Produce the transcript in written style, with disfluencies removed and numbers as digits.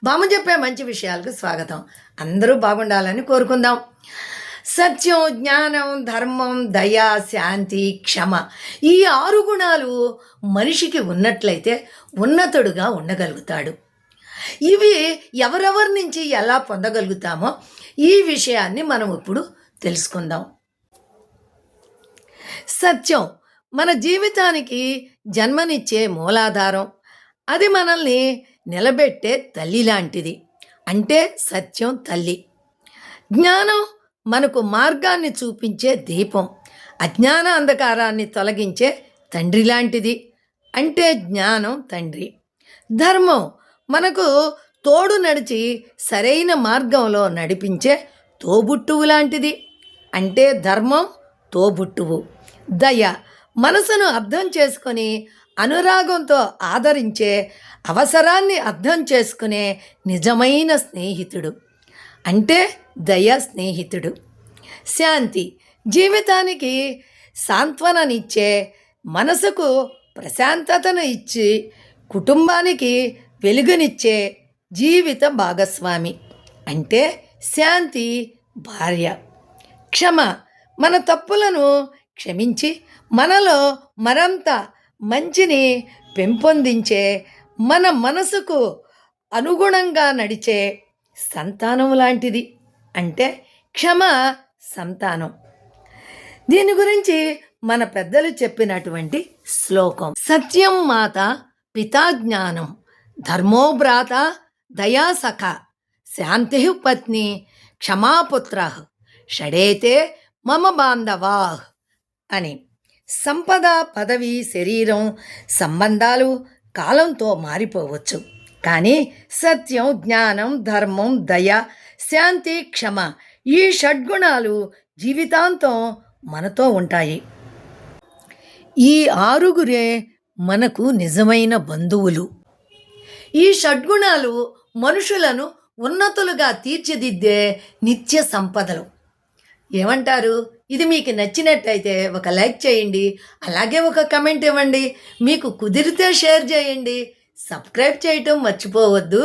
బామ్మ చెప్పే మంచి విషయాలకు స్వాగతం. అందరూ బాగుండాలని కోరుకుందాం. సత్యం, జ్ఞానం, ధర్మం, దయ, శాంతి, క్షమ, ఈ 6 గుణాలు మనిషికి ఉన్నట్లయితే ఉన్నతుడుగా ఉండగలుగుతాడు. ఇవి ఎవరెవరి నుంచి ఎలా పొందగలుగుతామో ఈ విషయాన్ని మనం ఇప్పుడు తెలుసుకుందాం. సత్యం మన జీవితానికి జన్మనిచ్చే మూలాధారం. అది మనల్ని నిలబెట్టే తల్లి లాంటిది. అంటే సత్యం తల్లి. జ్ఞానం మనకు మార్గాన్ని చూపించే దీపం. అజ్ఞాన అంధకారాన్ని తొలగించే తండ్రి లాంటిది. అంటే జ్ఞానం తండ్రి. ధర్మం మనకు తోడు నడిచి సరైన మార్గంలో నడిపించే తోబుట్టువు లాంటిది. అంటే ధర్మం తోబుట్టువు. దయ మనసును అర్థం చేసుకొని అనురాగంతో ఆదరించే, అవసరాన్ని అర్థం చేసుకునే నిజమైన స్నేహితుడు. అంటే దయ స్నేహితుడు. శాంతి జీవితానికి సాంత్వననిచ్చే, మనసుకు ప్రశాంతతను ఇచ్చి కుటుంబానికి వెలుగునిచ్చే జీవిత భాగస్వామి. అంటే శాంతి భార్య. క్షమ మన తప్పులను క్షమించి మనలో మరంత మంచిని పెంపొందించే, మన మనసుకు అనుగుణంగా నడిచే సంతానం లాంటిది. అంటే క్షమ సంతానం. దీని గురించి మన పెద్దలు చెప్పినటువంటి శ్లోకం: సత్యం మాత పితా జ్ఞానం, ధర్మో భ్రాత దయా సఖ, శాంతి పత్ని క్షమాపుత్ర, షడేతే మమ బాంధవా అని. సంపద, పదవి, శరీరం, సంబంధాలు కాలంతో మారిపోవచ్చు. కానీ సత్యం, జ్ఞానం, ధర్మం, దయ, శాంతి, క్షమ, ఈ షడ్గుణాలు జీవితాంతం మనతో ఉంటాయి. ఈ 6 మనకు నిజమైన బంధువులు. ఈ షడ్గుణాలు మనుషులను ఉన్నతులుగా తీర్చిదిద్దే నిత్య సంపదలు. ఏమంటారు? ఇది మీకు నచ్చినట్టయితే ఒక లైక్ చేయండి, అలాగే ఒక కమెంట్ ఇవ్వండి. మీకు కుదిరితే షేర్ చేయండి. సబ్స్క్రైబ్ చేయటం మర్చిపోవద్దు.